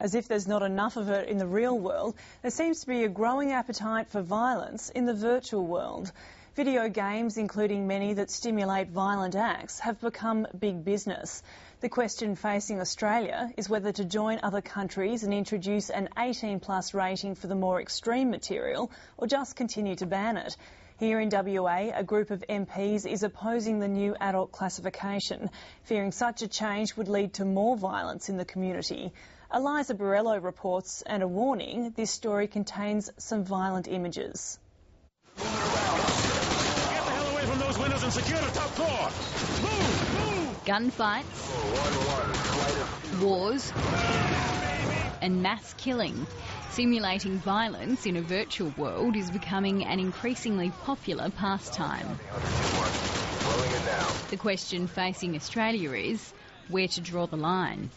As if there's not enough of it in the real world, there seems to be a growing appetite for violence in the virtual world. Video games, including many that stimulate violent acts, have become big business. The question facing Australia is whether to join other countries and introduce an 18+ rating for the more extreme material, or just continue to ban it. Here in WA, a group of MPs is opposing the new adult classification, fearing such a change would lead to more violence in the community. Eliza Borello reports, and a warning, this story contains some violent images. Get the hell away from those windows and secure the top floor! Move! Gunfights, wars and mass killing. Simulating violence in a virtual world is becoming an increasingly popular pastime. The question facing Australia is where to draw the line.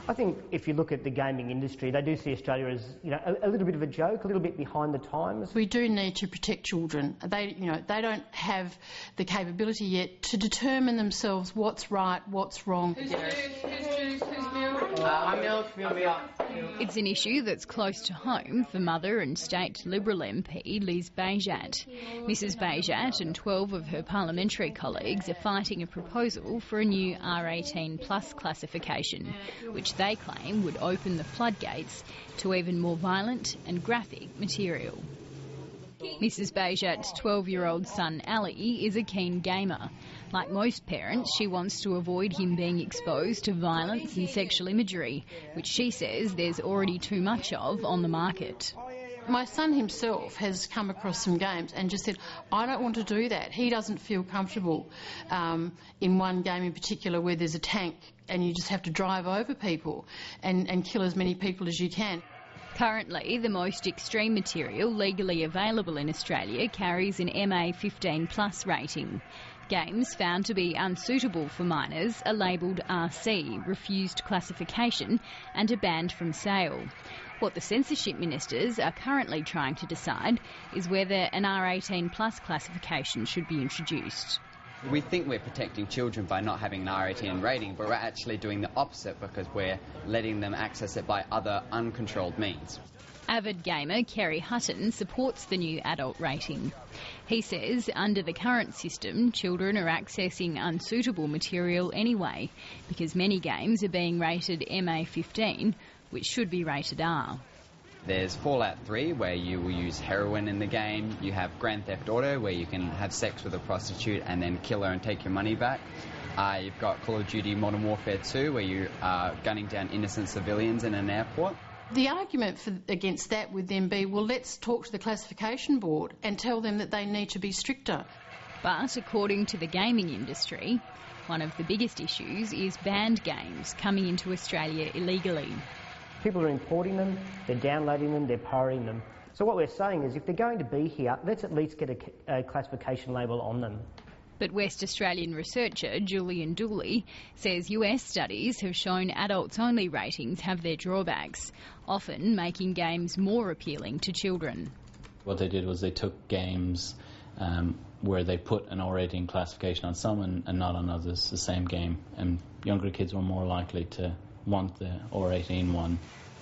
I think if you look at the gaming industry, they do see Australia as, a little bit of a joke, a little bit behind the times. We do need to protect children. They don't have the capability yet to determine themselves what's right, what's wrong. Who's milk? It's an issue that's close to home for mother and State Liberal MP Liz Bejat. Mrs Bejat and 12 of her parliamentary colleagues are fighting a proposal for a new R18+ classification, which they claim would open the floodgates to even more violent and graphic material. Mrs Bejat's 12-year-old son Ali is a keen gamer. Like most parents, she wants to avoid him being exposed to violence and sexual imagery, which she says there's already too much of on the market. My son himself has come across some games and just said, I don't want to do that. He doesn't feel comfortable in one game in particular where there's a tank and you just have to drive over people and kill as many people as you can. Currently, the most extreme material legally available in Australia carries an MA 15+ rating. Games found to be unsuitable for minors are labelled RC, refused classification, and are banned from sale. What the censorship ministers are currently trying to decide is whether an R18+ classification should be introduced. We think we're protecting children by not having an R18 rating, but we're actually doing the opposite because we're letting them access it by other uncontrolled means. Avid gamer Kerry Hutton supports the new adult rating. He says under the current system, children are accessing unsuitable material anyway, because many games are being rated MA 15, which should be rated R. There's Fallout 3, where you will use heroin in the game. You have Grand Theft Auto, where you can have sex with a prostitute and then kill her and take your money back. You've got Call of Duty Modern Warfare 2, where you are gunning down innocent civilians in an airport. The argument against that would then be, well, let's talk to the classification board and tell them that they need to be stricter. But according to the gaming industry, one of the biggest issues is banned games coming into Australia illegally. People are importing them, they're downloading them, they're pirating them. So what we're saying is if they're going to be here, let's at least get a classification label on them. But West Australian researcher Julian Dooley says US studies have shown adults-only ratings have their drawbacks, often making games more appealing to children. What they did was they took games where they put an R18 classification on some and not on others, the same game, and younger kids were more likely to want the R18 one.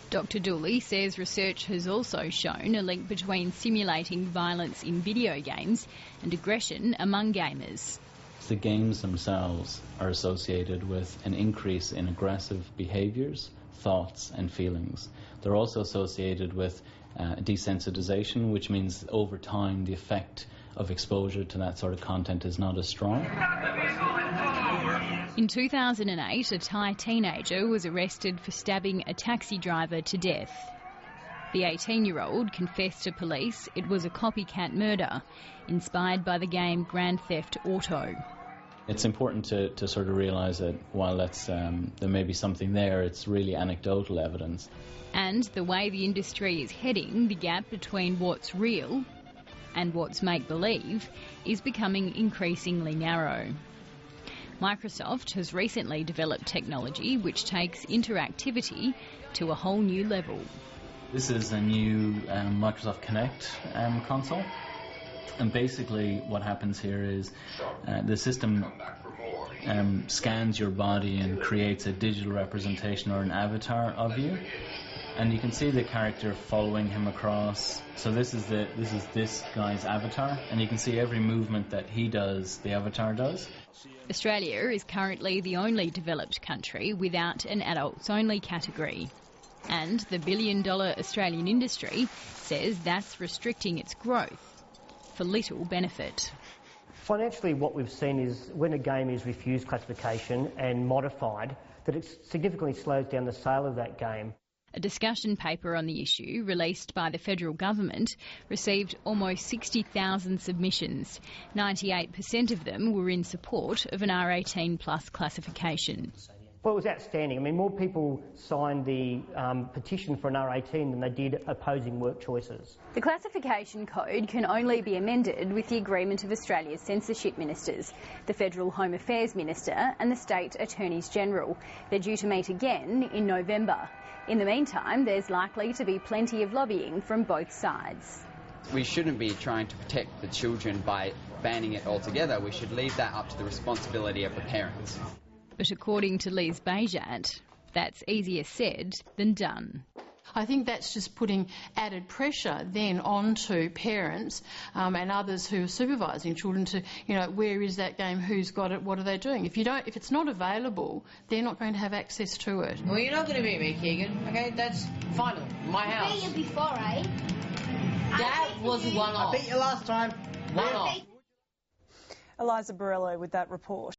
Dr Dooley says research has also shown a link between simulating violence in video games and aggression among gamers. The games themselves are associated with an increase in aggressive behaviours, thoughts and feelings. They're also associated with desensitization, which means over time the effect of exposure to that sort of content is not as strong. In 2008, a Thai teenager was arrested for stabbing a taxi driver to death. The 18-year-old confessed to police it was a copycat murder, inspired by the game Grand Theft Auto. It's important to sort of realise that while there may be something there, it's really anecdotal evidence. And the way the industry is heading, the gap between what's real and what's make-believe is becoming increasingly narrow. Microsoft has recently developed technology which takes interactivity to a whole new level. This is a new Microsoft Kinect console, and basically what happens here is the system scans your body and creates a digital representation or an avatar of you. And you can see the character following him across. So this is this guy's avatar, and you can see every movement that he does, the avatar does. Australia is currently the only developed country without an adults-only category. And the billion-dollar Australian industry says that's restricting its growth for little benefit. Financially, what we've seen is when a game is refused classification and modified, that it significantly slows down the sale of that game. A discussion paper on the issue, released by the federal government, received almost 60,000 submissions. 98% of them were in support of an R18 plus classification. Well, it was outstanding. I mean, more people signed the petition for an R18 than they did opposing work choices. The classification code can only be amended with the agreement of Australia's censorship ministers, the Federal Home Affairs Minister and the State Attorneys General. They're due to meet again in November. In the meantime, there's likely to be plenty of lobbying from both sides. We shouldn't be trying to protect the children by banning it altogether. We should leave that up to the responsibility of the parents. But according to Lise Bejat, that's easier said than done. I think that's just putting added pressure then onto parents and others who are supervising children to, where is that game, who's got it, what are they doing? If it's not available, they're not going to have access to it. Well, you're not going to beat me, Keegan. Okay, that's final. My house. I beat you before, eh? That was one off. I beat you last time. One off. Eliza Borrello with that report.